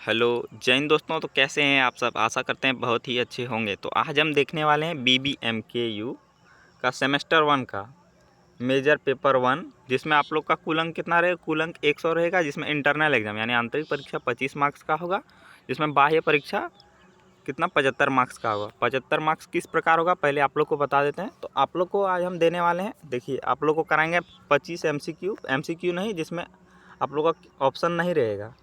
Hello जय हिंद दोस्तों। तो कैसे हैं आप सब? आशा करते हैं बहुत ही अच्छे होंगे। तो आज हम देखने वाले हैं BBMKU का सेमेस्टर 1 का मेजर पेपर 1, जिसमें आप लोग का कुल अंक कितना रहेगा? कुल अंक 100 रहेगा, जिसमें इंटरनल एग्जाम यानी आंतरिक परीक्षा 25 मार्क्स का होगा, जिसमें बाह्य परीक्षा कितना 75 मार्क्स का होगा। 75 मार्क्स किस प्रकार होगा पहले आप लोग को बता देते हैं। तो आप लोग को आज हम देने वाले हैं, देखिए आप लोग को कराएंगे 25 MCQ नहीं, जिसमें आप लोग का ऑप्शन नहीं रहेगा।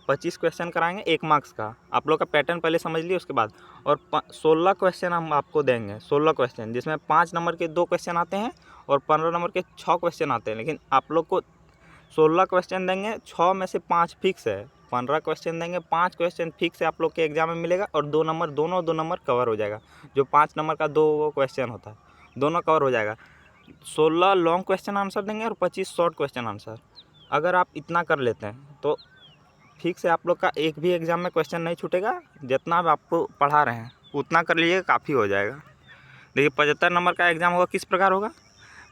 25 क्वेश्चन कराएंगे 1 मार्क्स का। आप लोग का पैटर्न पहले समझ लिए उसके बाद। और 16 क्वेश्चन हम आपको देंगे, 16 क्वेश्चन, जिसमें 5 नंबर के 2 क्वेश्चन आते हैं और 15 नंबर के 6 क्वेश्चन आते हैं। लेकिन आप लोग को 16 क्वेश्चन देंगे, 6 में से 5 फिक्स है। 15 क्वेश्चन देंगे, 5 क्वेश्चन फिक्स है आप लोग के एग्जाम में मिलेगा, और 2 नंबर, दोनों 2 नंबर कवर हो जाएगा। जो 5 नंबर का 2 क्वेश्चन होता है, दोनों कवर हो जाएगा। 16 लॉन्ग क्वेश्चन आंसर देंगे और 25 शॉर्ट क्वेश्चन आंसर। अगर आप इतना कर लेते हैं तो ठीक से आप लोग का एक भी एग्ज़ाम में क्वेश्चन नहीं छूटेगा। जितना भी आपको पढ़ा रहे हैं उतना कर लीजिएगा, काफ़ी हो जाएगा। देखिए 75 नंबर का एग्ज़ाम होगा, किस प्रकार होगा?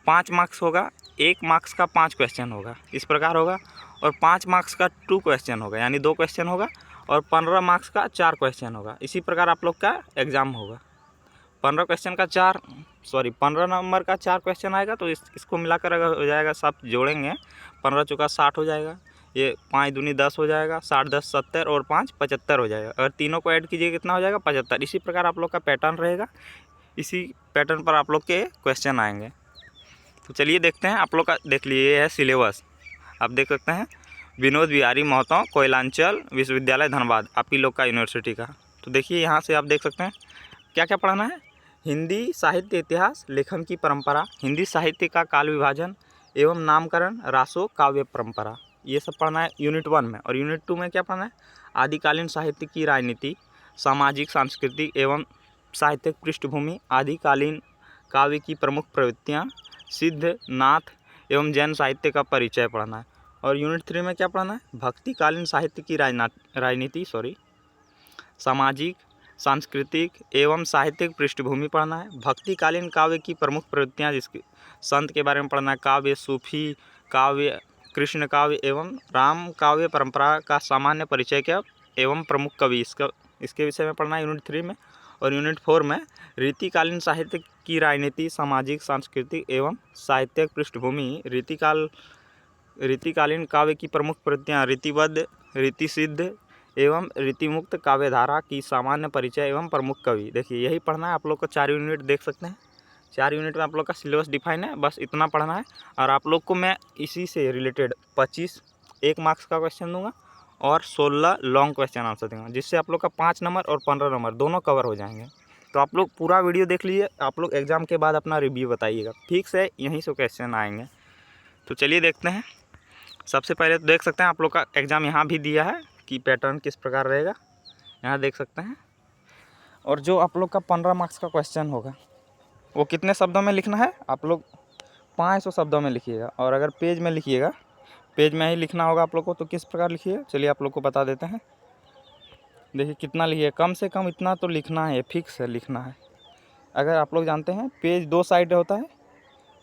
5 मार्क्स होगा, 1 मार्क्स का 5 क्वेश्चन होगा, इस प्रकार होगा। और 5 मार्क्स का 2 क्वेश्चन होगा, यानी 2 क्वेश्चन होगा। और 15 मार्क्स का 4 क्वेश्चन होगा। इसी प्रकार आप लोग का एग्ज़ाम होगा। 15 क्वेश्चन का 15 नंबर का 4 क्वेश्चन आएगा, तो इसको मिलाकर अगर हो जाएगा, सब जोड़ेंगे 15 चौका 60 हो जाएगा। ये 5 दूनी 10 हो जाएगा, 60 10 70 और 5 75 हो जाएगा। अगर तीनों को ऐड कीजिए कितना हो जाएगा? 75। इसी प्रकार आप लोग का पैटर्न रहेगा, इसी पैटर्न पर आप लोग के क्वेश्चन आएंगे। तो चलिए देखते हैं। आप लोग का देख लीजिए, ये है सिलेबस, आप देख सकते हैं। विनोद बिहारी महतो, कोयलांचल विश्वविद्यालय धनबाद, आप ही लोग का यूनिवर्सिटी का। तो देखिए यहाँ से आप देख सकते हैं क्या क्या पढ़ना है। हिंदी साहित्य इतिहास, लेखन की परंपरा, हिंदी साहित्य का काल विभाजन एवं नामकरण, रासो काव्य परंपरा, ये सब पढ़ना है यूनिट 1 में। और यूनिट 2 में क्या पढ़ना है? आदिकालीन साहित्य की राजनीति, सामाजिक सांस्कृतिक एवं साहित्यिक पृष्ठभूमि, आदिकालीन काव्य की प्रमुख प्रवृत्तियाँ, सिद्ध नाथ एवं जैन साहित्य का परिचय पढ़ना है। और यूनिट 3 में क्या पढ़ना है? भक्तिकालीन साहित्य की राजनीति, सामाजिक सांस्कृतिक एवं साहित्यिक पृष्ठभूमि पढ़ना है। भक्तिकालीन काव्य की प्रमुख प्रवृत्तियाँ, जिसके संत के बारे में पढ़ना है। काव्य, सूफी काव्य, कृष्ण काव्य एवं राम काव्य परंपरा का सामान्य परिचय क्या एवं प्रमुख कवि, इसके विषय में पढ़ना है यूनिट 3 में। और यूनिट 4 में रीतिकालीन साहित्य की राजनीति, सामाजिक सांस्कृतिक एवं साहित्यिक पृष्ठभूमि, रीतिकालीन काव्य की प्रमुख प्रवृत्तियाँ, रीतिबद्ध, रीतिसिद्ध एवं रीतिमुक्त काव्यधारा की सामान्य परिचय एवं प्रमुख कवि। देखिए यही पढ़ना है आप लोग को। 4 यूनिट देख सकते हैं, 4 यूनिट में आप लोग का सिलेबस डिफाइन है, बस इतना पढ़ना है। और आप लोग को मैं इसी से रिलेटेड 25 1 मार्क्स का क्वेश्चन दूंगा और 16 लॉन्ग क्वेश्चन आंसर दूंगा, जिससे आप लोग का 5 नंबर और 15 नंबर दोनों कवर हो जाएंगे। तो आप लोग पूरा वीडियो देख लीजिए। आप लोग एग्ज़ाम के बाद अपना रिव्यू बताइएगा, ठीक से यहीं से क्वेश्चन आएंगे। तो चलिए देखते हैं। सबसे पहले तो देख सकते हैं आप लोग का एग्ज़ाम यहाँ भी दिया है कि पैटर्न किस प्रकार रहेगा, यहाँ देख सकते हैं। और जो आप लोग का 15 मार्क्स का क्वेश्चन होगा वो कितने शब्दों में लिखना है? आप लोग 500 शब्दों में लिखिएगा। और अगर पेज में लिखिएगा, पेज में ही लिखना होगा आप लोग को, तो किस प्रकार लिखिए चलिए आप लोग को बता देते हैं। देखिए कितना लिखिए, कम से कम इतना तो लिखना है, फिक्स है लिखना है। अगर आप लोग जानते हैं पेज 2 साइड होता है,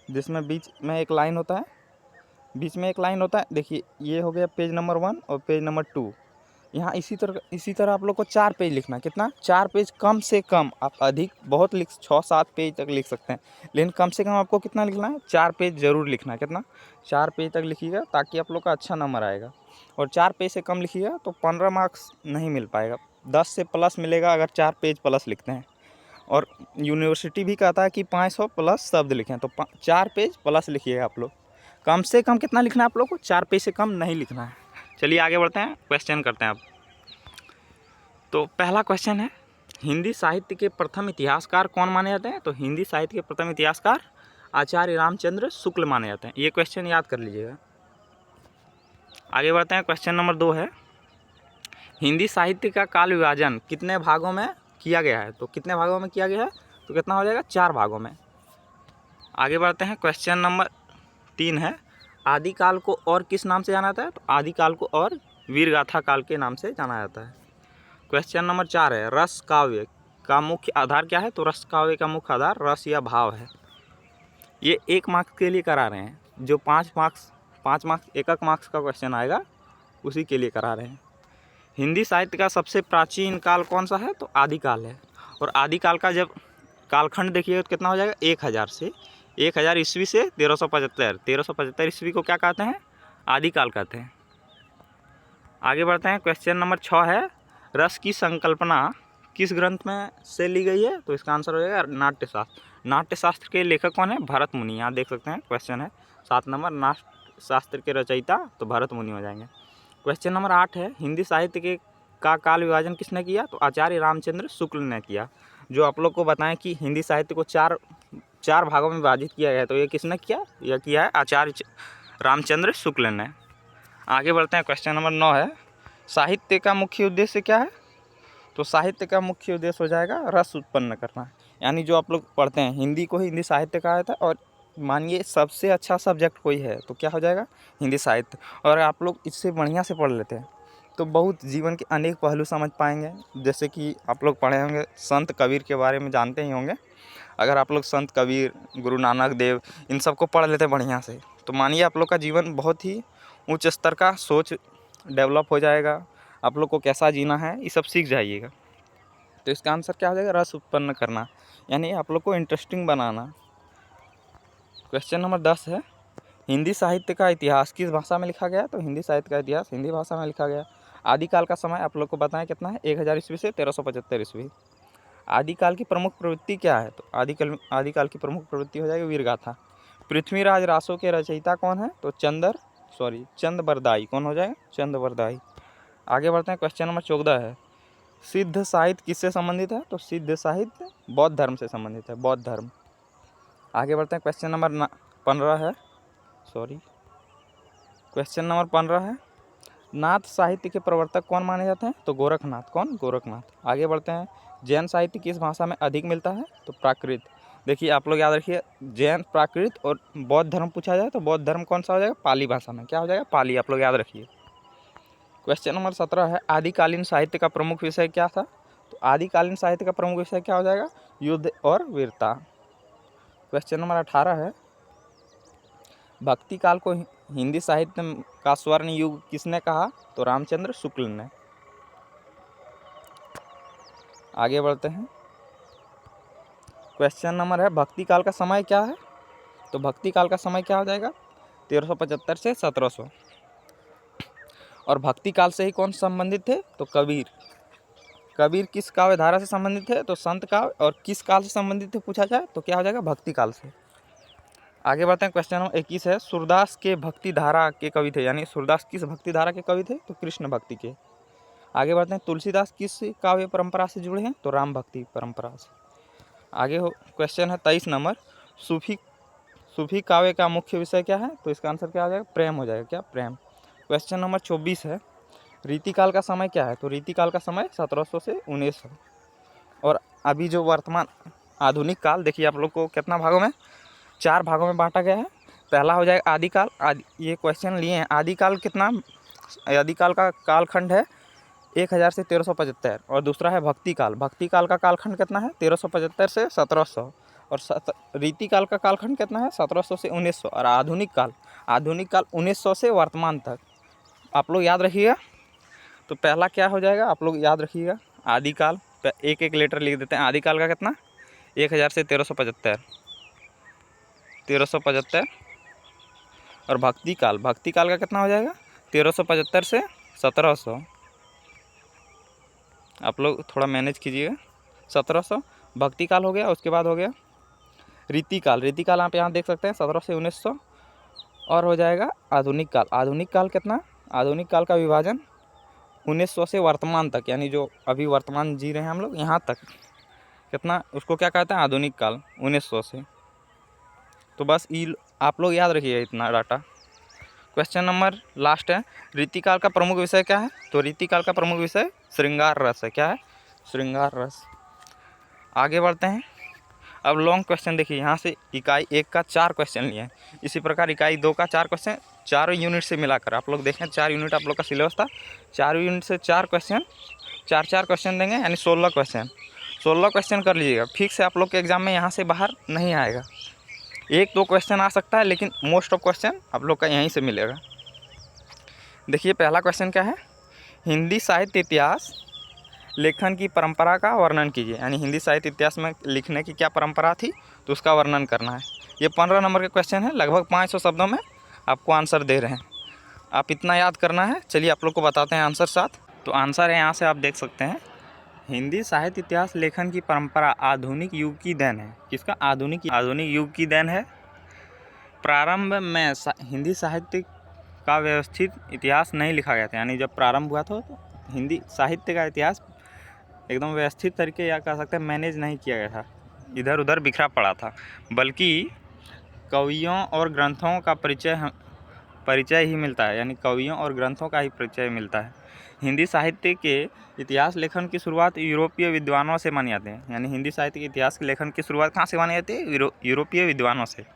जिसमें बीच में एक लाइन होता है, देखिए ये हो गया पेज नंबर 1 और पेज नंबर 2। यहाँ इसी तरह आप लोग को 4 पेज लिखना है। कितना? 4 पेज कम से कम। आप अधिक बहुत 6-7 पेज तक लिख सकते हैं, लेकिन कम से कम आपको कितना लिखना है? 4 पेज ज़रूर लिखना है। कितना? 4 पेज तक लिखिएगा, ताकि आप लोग का अच्छा नंबर आएगा। और 4 पेज से कम लिखिएगा तो 15 मार्क्स नहीं मिल पाएगा, 10 से प्लस मिलेगा अगर 4 पेज प्लस लिखते हैं। और यूनिवर्सिटी भी कहता है कि 500 प्लस शब्द लिखें, तो 4 पेज प्लस लिखिएगा आप लोग। कम से कम कितना लिखना है आप लोग को? 4 पेज से कम नहीं लिखना है। चलिए आगे बढ़ते हैं, क्वेश्चन करते हैं अब। तो पहला क्वेश्चन है, हिंदी साहित्य के प्रथम इतिहासकार कौन माने जाते हैं? तो हिंदी साहित्य के प्रथम इतिहासकार आचार्य रामचंद्र शुक्ल माने जाते हैं। ये क्वेश्चन याद कर लीजिएगा। आगे बढ़ते हैं, क्वेश्चन नंबर 2 है, हिंदी साहित्य का काल विभाजन कितने भागों में किया गया है? तो कितने भागों में किया गया है? तो कितना हो जाएगा? 4 भागों में। आगे बढ़ते हैं, क्वेश्चन नंबर 3 है, आदिकाल को और किस नाम से जाना जाता है? तो आदिकाल को और वीरगाथा काल के नाम से जाना जाता है। क्वेश्चन नंबर 4 है, रस काव्य का मुख्य आधार क्या है? तो रस काव्य का मुख्य आधार रस या भाव है। ये 1 मार्क्स के लिए करा रहे हैं। जो 5 मार्क्स 1 मार्क्स का क्वेश्चन आएगा उसी के लिए करा रहे हैं। हिंदी साहित्य का सबसे प्राचीन काल कौन सा है? तो आदिकाल है। और आदिकाल का जब कालखंड देखिएगा तो कितना हो जाएगा? 1000 से 1000 ईस्वी से 1375। 1375 ईस्वी को क्या कहते हैं? आदिकाल कहते हैं। आगे बढ़ते हैं। क्वेश्चन नंबर 6 है, रस की संकल्पना किस ग्रंथ में से ली गई है? तो इसका आंसर हो जाएगा नाट्यशास्त्र। नाट्यशास्त्र के लेखक कौन है? भरत मुनि। यहाँ देख सकते हैं क्वेश्चन है 7 नंबर, नाट्यशास्त्र के रचयिता तो भरत मुनि हो जाएंगे। क्वेश्चन नंबर 8 है, हिंदी साहित्य के का काल विभाजन किसने किया? तो आचार्य रामचंद्र शुक्ल ने किया। जो आप लोग को बताएं कि हिंदी साहित्य को चार भागों में विभाजित किया गया, तो ये किसने किया? यह किया है आचार्य रामचंद्र शुक्ल ने। आगे बढ़ते हैं। क्वेश्चन नंबर 9 है, साहित्य का मुख्य उद्देश्य क्या है? तो साहित्य का मुख्य उद्देश्य हो जाएगा रस उत्पन्न करना। यानी जो आप लोग पढ़ते हैं हिंदी को ही हिंदी साहित्य कहा जाता है, और मानिए सबसे अच्छा सब्जेक्ट कोई है तो क्या हो जाएगा? हिंदी साहित्य। और आप लोग इससे बढ़िया से पढ़ लेते हैं तो बहुत जीवन के अनेक पहलू समझ पाएंगे। जैसे कि आप लोग पढ़े होंगे, संत कबीर के बारे में जानते ही होंगे। अगर आप लोग संत कबीर, गुरु नानक देव, इन सबको पढ़ लेते हैं बढ़िया से, तो मानिए आप लोग का जीवन बहुत ही उच्च स्तर का सोच डेवलप हो जाएगा। आप लोग को कैसा जीना है ये सब सीख जाइएगा। तो इसका आंसर क्या हो जाएगा? रस उत्पन्न करना, यानी आप लोग को इंटरेस्टिंग बनाना। क्वेश्चन नंबर 10 है, हिंदी साहित्य का इतिहास किस भाषा में लिखा गया? तो हिंदी साहित्य का इतिहास हिंदी भाषा में लिखा गया। आदिकाल का समय आप लोग को बताएं कितना है? 1000 ईस्वी से 1375 ईस्वी। आदिकाल की प्रमुख प्रवृत्ति क्या है? तो आदिकाल की प्रमुख प्रवृत्ति हो जाएगी वीरगाथा। पृथ्वीराज रासो के रचयिता कौन है? तो चंद्रबरदाई। कौन हो जाएगा? चंद्रबरदाई। आगे बढ़ते हैं। क्वेश्चन नंबर 14 है, सिद्ध साहित्य किससे संबंधित है? तो सिद्ध साहित्य बौद्ध धर्म से संबंधित है, बौद्ध धर्म। आगे बढ़ते हैं। क्वेश्चन नंबर 15 है, नाथ साहित्य के प्रवर्तक कौन माने जाते हैं? तो गोरखनाथ। कौन? गोरखनाथ। आगे बढ़ते हैं। जैन साहित्य किस भाषा में अधिक मिलता है? तो प्राकृत। देखिए आप लोग याद रखिए, जैन, प्राकृत और बौद्ध धर्म पूछा जाए तो बौद्ध धर्म कौन सा हो जाएगा? पाली भाषा में। क्या हो जाएगा? पाली। आप लोग याद रखिए। क्वेश्चन नंबर 17 है, आदिकालीन साहित्य का प्रमुख विषय क्या था? तो आदिकालीन साहित्य का प्रमुख विषय क्या हो जाएगा? युद्ध और वीरता। क्वेश्चन नंबर 18 है, भक्ति काल को हिंदी साहित्य का स्वर्ण युग किसने कहा? तो रामचंद्र शुक्ल ने। आगे बढ़ते हैं। क्वेश्चन नंबर है, भक्ति काल का समय क्या है? तो भक्ति काल का समय क्या हो जाएगा? 1375 से 1700। और भक्ति काल से ही कौन संबंधित थे? तो कबीर। कबीर किस काव्य धारा से संबंधित थे? तो संत काव्य। और किस काल से संबंधित थे पूछा जाए तो क्या हो जाएगा? भक्ति काल से। आगे बढ़ते हैं। क्वेश्चन नंबर 21 है, सूरदास के भक्ति धारा के कवि थे, यानी सूरदास किस भक्ति धारा के कवि थे? तो कृष्ण भक्ति के। आगे बढ़ते हैं। तुलसीदास किस काव्य परंपरा से जुड़े हैं? तो राम भक्ति परंपरा से। आगे क्वेश्चन है 23 नंबर, सूफी काव्य का मुख्य विषय क्या है? तो इसका आंसर क्या हो जाएगा? प्रेम हो जाएगा। क्या? प्रेम। क्वेश्चन नंबर 24 है, रीतिकाल का समय क्या है? तो रीतिकाल का समय 1700 से 1900। और अभी जो वर्तमान आधुनिक काल, देखिए आप लोग को कितना भागों में? 4 भागों में बांटा गया है। पहला हो जाएगा आदिकाल। ये क्वेश्चन लिए हैं। आदिकाल कितना? आदिकाल का कालखंड है 1000 से 1375। और दूसरा है भक्ति काल। भक्ति काल का कालखंड कितना है? 1375 से 1700। और रीतिकाल का कालखंड कितना है? 1700 से 1900। और आधुनिक काल 1900 से वर्तमान तक। आप लोग याद रखिएगा। तो पहला क्या हो जाएगा? आप लोग याद रखिएगा, आदिकाल। एक एक लेटर लिख देते हैं। आदिकाल का कितना? 1000 से 1375। और भक्ति काल का कितना हो जाएगा? 1375 से 1700। आप लोग थोड़ा मैनेज कीजिएगा। 1700 भक्ति काल हो गया। उसके बाद हो गया रीतिकाल आप यहाँ देख सकते हैं 1700 से 1900। और हो जाएगा आधुनिक काल कितना? आधुनिक काल का विभाजन 1900 से वर्तमान तक, यानी जो अभी वर्तमान जी रहे हैं हम लोग यहाँ तक, कितना? उसको क्या कहते हैं? आधुनिक काल 1900 से। तो बस आप लोग याद रखिए इतना डाटा। क्वेश्चन नंबर लास्ट है, रीतिकाल का प्रमुख विषय क्या है? तो रीतिकाल का प्रमुख विषय श्रृंगार रस है। क्या है? श्रृंगार रस। आगे बढ़ते हैं। अब लॉन्ग क्वेश्चन देखिए, यहाँ से इकाई 1 का 4 क्वेश्चन लिए हैं। इसी प्रकार इकाई 2 का 4 क्वेश्चन, चारों यूनिट से मिलाकर आप लोग देखें 4 यूनिट आप लोग का सिलेबस था। 4 यूनिट से 4 क्वेश्चन, 4 क्वेश्चन देंगे, यानी 16 क्वेश्चन। 16 क्वेश्चन कर लीजिएगा। ठीक से आप लोग के एग्जाम में यहाँ से बाहर नहीं आएगा। 1-2 क्वेश्चन आ सकता है, लेकिन मोस्ट ऑफ क्वेश्चन आप लोग का यहीं से मिलेगा। देखिए पहला क्वेश्चन क्या है, हिंदी साहित्य इतिहास लेखन की परंपरा का वर्णन कीजिए, यानी हिंदी साहित्य इतिहास में लिखने की क्या परंपरा थी तो उसका वर्णन करना है। ये 15 नंबर के क्वेश्चन है, लगभग 500 शब्दों में आपको आंसर दे रहे हैं, आप इतना याद करना है। चलिए आप लोग को बताते हैं आंसर साथ। तो आंसर है यहाँ से आप देख सकते हैं, हिंदी साहित्य इतिहास लेखन की परंपरा आधुनिक युग की देन है। किसका? आधुनिक युग की देन है। प्रारंभ में हिंदी साहित्य का व्यवस्थित इतिहास नहीं लिखा गया था, यानी जब प्रारंभ हुआ था तो हिंदी साहित्य का इतिहास एकदम व्यवस्थित तरीके या कह सकते हैं मैनेज नहीं किया गया था, इधर उधर बिखरा पड़ा था, बल्कि कवियों और ग्रंथों का परिचय ही मिलता है, यानी कवियों और ग्रंथों का ही परिचय मिलता है। हिंदी साहित्य के इतिहास लेखन की शुरुआत यूरोपीय विद्वानों से मानी जाती है, यानी हिंदी साहित्य के इतिहास के लेखन की शुरुआत कहाँ से मानी जाती है? यूरोपीय विद्वानों से।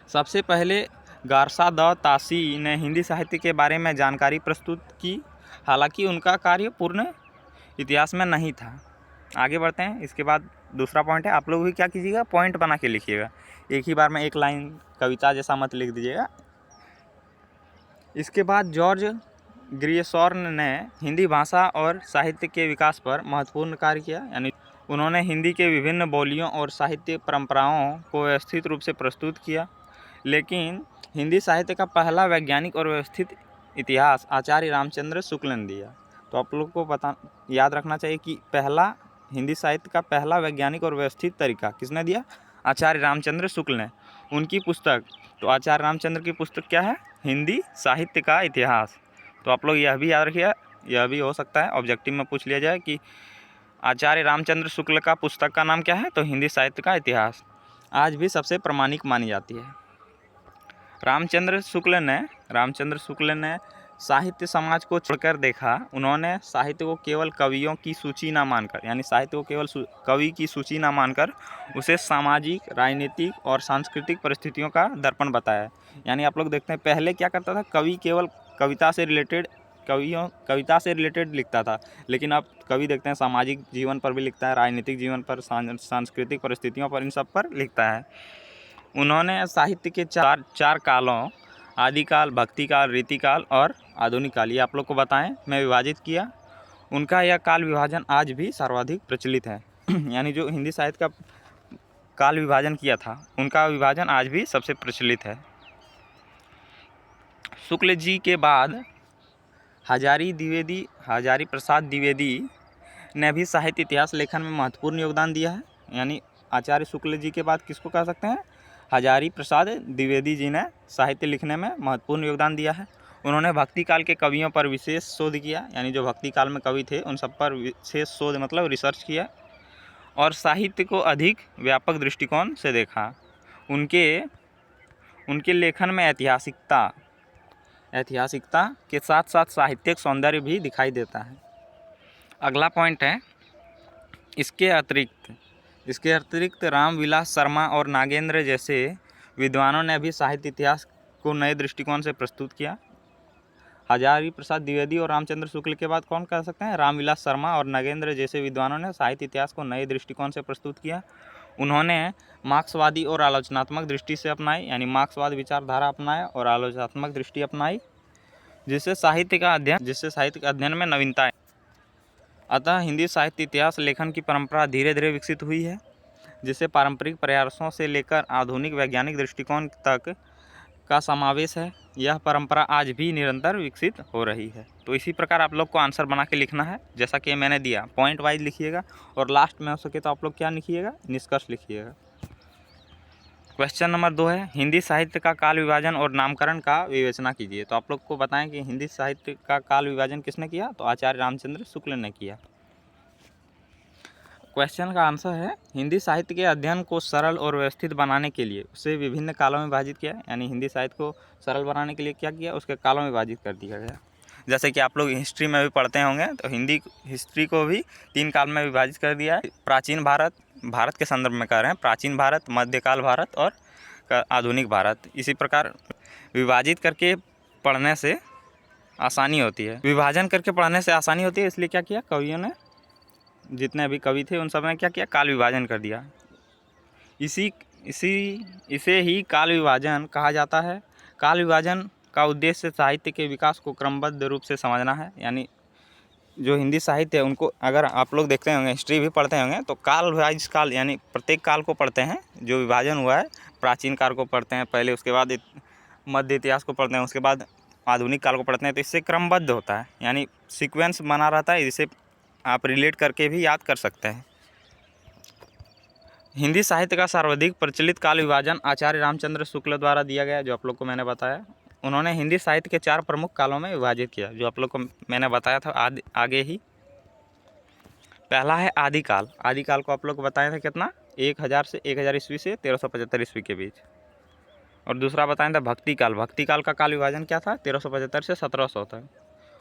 सबसे पहले गारसा द तासी ने हिंदी साहित्य के बारे में जानकारी प्रस्तुत की, हालांकि उनका कार्य पूर्ण इतिहास में नहीं था। आगे बढ़ते हैं। इसके बाद दूसरा पॉइंट है, आप लोग भी क्या कीजिएगा, पॉइंट बना के लिखिएगा, एक ही बार में एक लाइन कविता जैसा मत लिख दीजिएगा। इसके बाद जॉर्ज ग्रियसॉर्न ने हिंदी भाषा और साहित्य के विकास पर महत्वपूर्ण कार्य किया, यानी उन्होंने हिंदी के विभिन्न बोलियों और साहित्य परंपराओं को व्यवस्थित रूप से प्रस्तुत किया। लेकिन हिंदी साहित्य का पहला वैज्ञानिक और व्यवस्थित इतिहास आचार्य रामचंद्र शुक्ल ने दिया। तो आप लोग को याद रखना चाहिए कि पहला हिंदी साहित्य का पहला वैज्ञानिक और व्यवस्थित तरीका किसने दिया? आचार्य रामचंद्र शुक्ल ने। उनकी पुस्तक, तो आचार्य रामचंद्र की पुस्तक क्या है? हिंदी साहित्य का इतिहास। तो आप लोग यह भी याद रखिए, यह भी हो सकता है ऑब्जेक्टिव में पूछ लिया जाए कि आचार्य रामचंद्र शुक्ल का पुस्तक का नाम क्या है? तो हिंदी साहित्य का इतिहास। आज भी सबसे प्रामाणिक मानी जाती है। रामचंद्र शुक्ल ने साहित्य समाज को छोड़कर देखा। उन्होंने साहित्य को केवल कवियों की सूची ना मानकर, यानी साहित्य को केवल कवि की सूची ना मानकर उसे सामाजिक, राजनीतिक और सांस्कृतिक परिस्थितियों का दर्पण बताया। यानी आप लोग देखते हैं पहले क्या करता था, कवि केवल कविता से रिलेटेड लिखता था, लेकिन अब कवि देखते हैं सामाजिक जीवन पर भी लिखता है, राजनीतिक जीवन पर, सांस्कृतिक परिस्थितियों पर, इन सब पर लिखता है। उन्होंने साहित्य के चार कालों, आदिकाल, भक्तिकाल, रीतिकाल और आधुनिक काल, ये आप लोग को बताएं मैं विभाजित किया। उनका यह काल विभाजन आज भी सर्वाधिक प्रचलित है। यानी जो हिंदी साहित्य का काल विभाजन किया था, उनका विभाजन आज भी सबसे प्रचलित है। शुक्ल जी के बाद हजारी प्रसाद द्विवेदी ने भी साहित्य इतिहास लेखन में महत्वपूर्ण योगदान दिया है। यानी आचार्य शुक्ल जी के बाद किसको कह सकते हैं? हजारी प्रसाद द्विवेदी जी ने साहित्य लिखने में महत्वपूर्ण योगदान दिया है। उन्होंने भक्ति काल के कवियों पर विशेष शोध किया, यानी जो भक्ति काल में कवि थे उन सब पर विशेष शोध मतलब रिसर्च किया और साहित्य को अधिक व्यापक दृष्टिकोण से देखा। उनके लेखन में ऐतिहासिकता के साथ साथ साहित्यिक सौंदर्य भी दिखाई देता है। अगला पॉइंट है, इसके अतिरिक्त रामविलास शर्मा और नागेंद्र जैसे विद्वानों ने भी साहित्य इतिहास को नए दृष्टिकोण से प्रस्तुत किया। हजारी प्रसाद द्विवेदी और रामचंद्र शुक्ल के बाद कौन कह सकते हैं? रामविलास शर्मा और नागेंद्र जैसे विद्वानों ने साहित्य इतिहास को नए दृष्टिकोण से प्रस्तुत किया। उन्होंने मार्क्सवादी और आलोचनात्मक दृष्टि से अपनाई, यानी मार्क्सवाद विचारधारा अपनाया और आलोचनात्मक दृष्टि अपनाई, जिससे साहित्य का अध्ययन में नवीनता। अतः हिंदी साहित्य इतिहास लेखन की परंपरा धीरे धीरे विकसित हुई है, जिससे पारंपरिक प्रयासों से लेकर आधुनिक वैज्ञानिक दृष्टिकोण तक का समावेश है। यह परंपरा आज भी निरंतर विकसित हो रही है। तो इसी प्रकार आप लोग को आंसर बना के लिखना है, जैसा कि मैंने दिया, पॉइंट वाइज लिखिएगा और लास्ट में हो सके तो आप लोग क्या लिखिएगा? निष्कर्ष लिखिएगा। क्वेश्चन नंबर 2 है, हिंदी साहित्य का काल विभाजन और नामकरण का विवेचना कीजिए। तो आप लोग को बताएं कि हिंदी साहित्य का काल विभाजन किसने किया? तो आचार्य रामचंद्र शुक्ल ने किया। क्वेश्चन का आंसर है, हिंदी साहित्य के अध्ययन को सरल और व्यवस्थित बनाने के लिए उसे विभिन्न कालों में विभाजित किया, यानी हिंदी साहित्य को सरल बनाने के लिए क्या किया? उसके कालों में विभाजित कर दिया गया। जैसे कि आप लोग हिस्ट्री में भी पढ़ते होंगे, तो हिस्ट्री को भी 3 काल में विभाजित कर दिया है। प्राचीन भारत के संदर्भ में कह रहे हैं, प्राचीन भारत, मध्यकाल भारत और आधुनिक भारत। इसी प्रकार विभाजित करके पढ़ने से आसानी होती है, विभाजन करके पढ़ने से आसानी होती है, इसलिए क्या किया कवियों ने, जितने भी कवि थे उन सब ने क्या किया? काल विभाजन कर दिया। इसे ही काल विभाजन कहा जाता है। काल विभाजन का उद्देश्य साहित्य के विकास को क्रमबद्ध रूप से समझना है। यानी जो हिंदी साहित्य है उनको अगर आप लोग देखते होंगे, हिस्ट्री भी पढ़ते होंगे, तो काल वाइज काल यानी प्रत्येक काल को पढ़ते हैं। जो विभाजन हुआ है, प्राचीन काल को पढ़ते हैं पहले, उसके बाद मध्य इतिहास को पढ़ते हैं, उसके बाद आधुनिक काल को पढ़ते हैं। तो इससे क्रमबद्ध होता है, यानी सीक्वेंस बना रहता है, जिसे आप रिलेट करके भी याद कर सकते हैं। हिंदी साहित्य का सर्वाधिक प्रचलित काल विभाजन आचार्य रामचंद्र शुक्ल द्वारा दिया गया, जो आप लोग को मैंने बताया। उन्होंने हिंदी साहित्य के 4 प्रमुख कालों में विभाजित किया, जो आप लोग को मैंने बताया था आगे ही। पहला है आदिकाल। आदिकाल को आप लोग को बताए थे कितना, 1000 से 1000 ईस्वी से 1375 ईस्वी के बीच। और दूसरा बताया था भक्ति काल। भक्ति काल का काल विभाजन क्या था, 1375 से 1700 तक।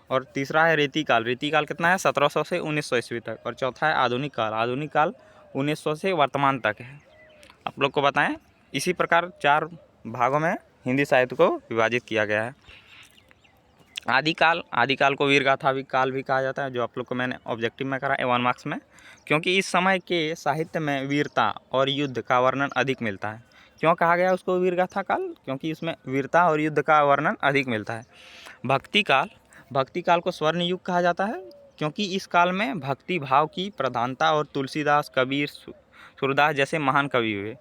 और तीसरा है रीतिकाल। रीतिकाल कितना है, 1700 से 1900 ईस्वी तक। और चौथा है आधुनिक काल। आधुनिक काल 1900 से वर्तमान तक है। आप लोग को बताएं, इसी प्रकार 4 भागों में हिंदी साहित्य को विभाजित किया गया है। आदिकाल को वीरगाथा काल भी कहा जाता है, जो आप लोग को मैंने ऑब्जेक्टिव में करा 1 मार्क्स में, क्योंकि इस समय के साहित्य में वीरता और युद्ध का वर्णन अधिक मिलता है। क्यों कहा गया उसको वीरगाथा काल, क्योंकि इसमें वीरता और युद्ध का वर्णन अधिक मिलता है। भक्ति काल को स्वर्ण युग कहा जाता है, क्योंकि इस काल में भक्ति भाव की प्रधानता और तुलसीदास, कबीर, सूरदास जैसे महान कवि हुए।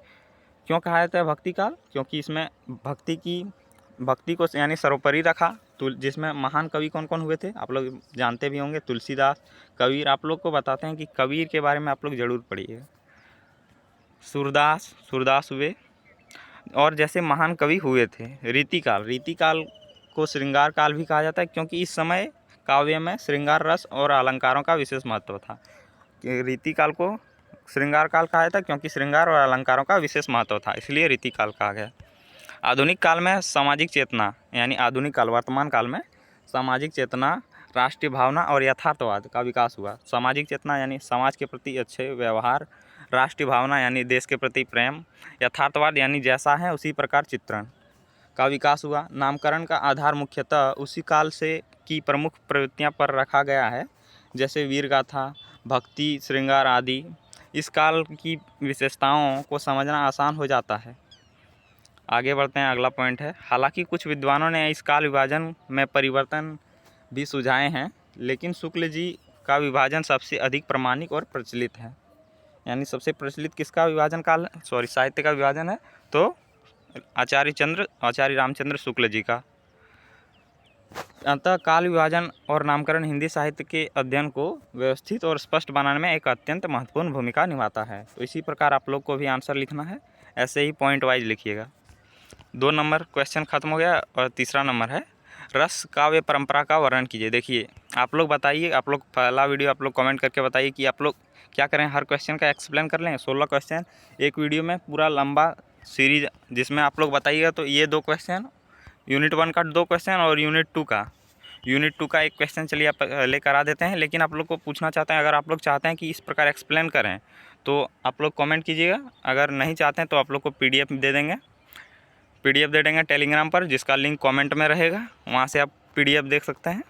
क्यों कहा जाता है भक्ति काल, क्योंकि इसमें भक्ति को यानी सर्वोपरि रखा। जिसमें महान कवि कौन कौन हुए थे आप लोग जानते भी होंगे, तुलसीदास, कबीर। आप लोग को बताते हैं कि कबीर के बारे में आप लोग ज़रूर पढ़िए। सूरदास हुए, और जैसे महान कवि हुए थे। रीतिकाल को श्रृंगार काल भी कहा जाता है, क्योंकि इस समय काव्य में श्रृंगार रस और अलंकारों का विशेष महत्व था। रीतिकाल को श्रृंगार काल कहा जाता है, क्योंकि श्रृंगार और अलंकारों का विशेष महत्व था, इसलिए रीतिकाल कहा गया। आधुनिक काल में सामाजिक चेतना, यानी आधुनिक काल वर्तमान काल में सामाजिक चेतना, राष्ट्रीय भावना और यथार्थवाद का विकास हुआ। सामाजिक चेतना यानी समाज के प्रति अच्छे व्यवहार, राष्ट्रीय भावना यानी देश के प्रति प्रेम, यथार्थवाद यानी जैसा है उसी प्रकार चित्रण का विकास हुआ। नामकरण का आधार मुख्यतः उसी काल से की प्रमुख प्रवृत्तियां पर रखा गया है, जैसे वीरगाथा, भक्ति, श्रृंगार आदि। इस काल की विशेषताओं को समझना आसान हो जाता है। आगे बढ़ते हैं, अगला पॉइंट है, हालांकि कुछ विद्वानों ने इस काल विभाजन में परिवर्तन भी सुझाए हैं, लेकिन शुक्ल जी का विभाजन सबसे अधिक प्रमाणिक और प्रचलित है। यानी सबसे प्रचलित किसका विभाजन काल, साहित्य का विभाजन है, तो आचार्य रामचंद्र शुक्ल जी का। अतः काल विभाजन और नामकरण हिंदी साहित्य के अध्ययन को व्यवस्थित और स्पष्ट बनाने में एक अत्यंत महत्वपूर्ण भूमिका निभाता है। तो इसी प्रकार आप लोग को भी आंसर लिखना है, ऐसे ही पॉइंट वाइज लिखिएगा। 2 नंबर क्वेश्चन खत्म हो गया। और तीसरा नंबर है, रस काव्य परंपरा का वर्णन कीजिए। देखिए आप लोग बताइए, आप लोग पहला वीडियो आप लोग कमेंट करके बताइए कि आप लोग क्या करें, हर क्वेश्चन का एक्सप्लेन कर लें। 16 क्वेश्चन एक वीडियो में, पूरा लंबा सीरीज जिसमें आप लोग बताइएगा। तो ये 2 क्वेश्चन, यूनिट 1 का 2 क्वेश्चन और यूनिट 2 का 1 क्वेश्चन चलिए आप लेकर आ देते हैं। लेकिन आप लोग को पूछना चाहते हैं, अगर आप लोग चाहते हैं कि इस प्रकार एक्सप्लेन करें तो आप लोग कमेंट कीजिएगा। अगर नहीं चाहते हैं तो आप लोग को PDF दे देंगे, PDF दे देंगे टेलीग्राम पर, जिसका लिंक कमेंट में रहेगा, वहाँ से आप PDF देख सकते हैं।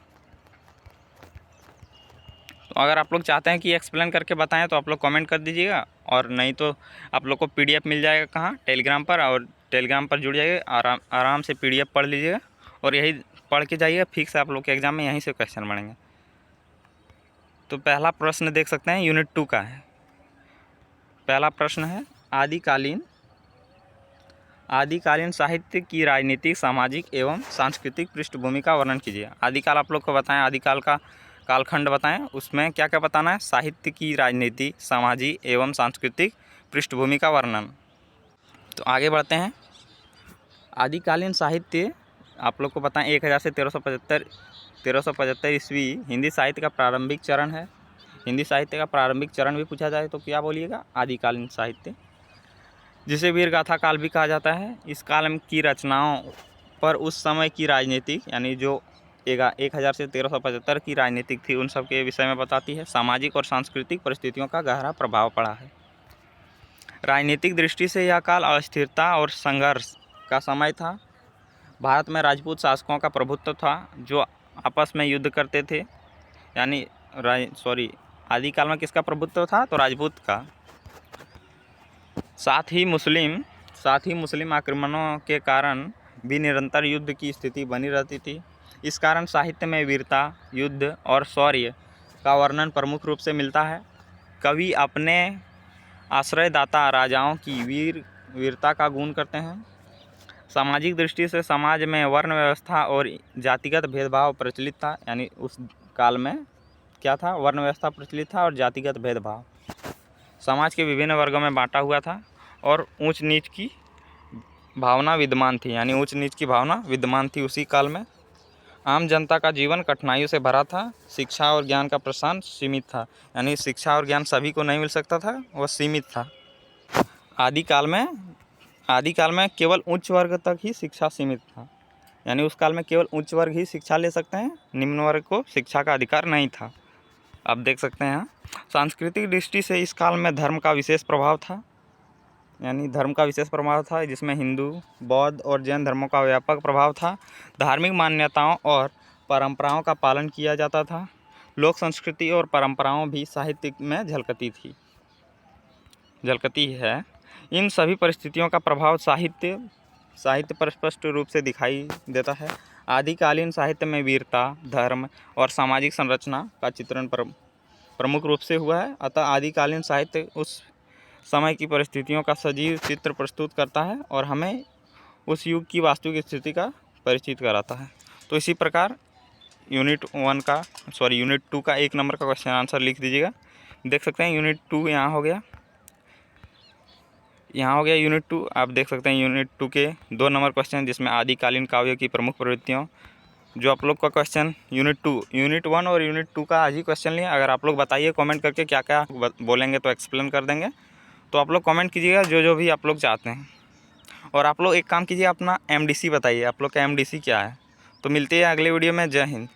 तो अगर आप लोग चाहते हैं कि एक्सप्लेन करके बताएं तो आप लोग कमेंट कर दीजिएगा, और नहीं तो आप लोग को PDF मिल जाएगा कहाँ, टेलीग्राम पर। और टेलीग्राम पर जुड़ जाइए, आराम से PDF पढ़ लीजिएगा और यही पढ़ के जाइएगा। फिक्स आप लोग के एग्ज़ाम में यहीं से क्वेश्चन बनेंगे। तो पहला प्रश्न देख सकते हैं, यूनिट 2 का है। पहला प्रश्न है, आदिकालीन साहित्य की राजनीतिक, सामाजिक एवं सांस्कृतिक पृष्ठभूमि का वर्णन कीजिए। आदिकाल आप लोग को बताएं, आदिकाल का कालखंड बताएं, उसमें क्या क्या बताना है, साहित्य की राजनीति, सामाजिक एवं सांस्कृतिक पृष्ठभूमि का वर्णन। तो आगे बढ़ते हैं, आदिकालीन साहित्य आप लोग को बताएं 1000 से 1375 ईस्वी हिंदी साहित्य का प्रारंभिक चरण है। हिंदी साहित्य का प्रारंभिक चरण भी पूछा जाए तो क्या बोलिएगा, आदिकालीन साहित्य, जिसे वीरगाथा काल भी कहा जाता है। इस काल की रचनाओं पर उस समय की राजनीतिक, यानी जो 1000 से 1375 की राजनीतिक थी, उन सब के विषय में बताती है। सामाजिक और सांस्कृतिक परिस्थितियों का गहरा प्रभाव पड़ा है। राजनीतिक दृष्टि से यह काल अस्थिरता और संघर्ष का समय था। भारत में राजपूत शासकों का प्रभुत्व था, जो आपस में युद्ध करते थे। यानी आदिकाल में किसका प्रभुत्व था, तो राजपूत का। साथ ही मुस्लिम आक्रमणों के कारण भी निरंतर युद्ध की स्थिति बनी रहती थी। इस कारण साहित्य में वीरता, युद्ध और शौर्य का वर्णन प्रमुख रूप से मिलता है। कवि अपने आश्रयदाता राजाओं की वीरता का गुण करते हैं। सामाजिक दृष्टि से समाज में वर्ण व्यवस्था और जातिगत भेदभाव प्रचलित था। यानी उस काल में क्या था, वर्ण व्यवस्था प्रचलित था और जातिगत भेदभाव समाज के विभिन्न वर्गों में बांटा हुआ था और ऊंच नीच की भावना विद्यमान थी। यानी ऊंच नीच की भावना विद्यमान थी उसी काल में। आम जनता का जीवन कठिनाइयों से भरा था। शिक्षा और ज्ञान का प्रसार सीमित था। यानी शिक्षा और ज्ञान सभी को नहीं मिल सकता था, वह सीमित था। आदिकाल में केवल उच्च वर्ग तक ही शिक्षा सीमित था। यानी उस काल में केवल उच्च वर्ग ही शिक्षा ले सकते हैं, निम्न वर्ग को शिक्षा का अधिकार नहीं था। आप देख सकते हैं यहाँ सांस्कृतिक दृष्टि से इस काल में धर्म का विशेष प्रभाव था। यानी धर्म का विशेष प्रभाव था, जिसमें हिंदू, बौद्ध और जैन धर्मों का व्यापक प्रभाव था। धार्मिक मान्यताओं और परंपराओं का पालन किया जाता था। लोक संस्कृति और परंपराओं भी साहित्य में झलकती है। इन सभी परिस्थितियों का प्रभाव साहित्य पर स्पष्ट रूप से दिखाई देता है। आदिकालीन साहित्य में वीरता, धर्म और सामाजिक संरचना का चित्रण प्रमुख रूप से हुआ है। अतः आदिकालीन साहित्य उस समय की परिस्थितियों का सजीव चित्र प्रस्तुत करता है और हमें उस युग की वास्तविक स्थिति का परिचित कराता है। तो इसी प्रकार यूनिट 2 का 1 नंबर का क्वेश्चन आंसर लिख दीजिएगा। देख सकते हैं यूनिट 2 यहाँ हो गया यूनिट 2। आप देख सकते हैं यूनिट 2 के 2 नंबर क्वेश्चन, जिसमें आदिकालीन काव्यों की प्रमुख प्रवृत्तियों। जो आप लोग का क्वेश्चन यूनिट 1 और यूनिट 2 का आज ही क्वेश्चन लिए। अगर आप लोग बताइए कमेंट करके क्या क्या बोलेंगे तो एक्सप्लेन कर देंगे। तो आप लोग कमेंट कीजिएगा जो भी आप लोग चाहते हैं। और आप लोग एक काम कीजिए, अपना MDC बताइए, आप लोग का MDC क्या है। तो मिलते हैं अगले वीडियो में। जय हिंद।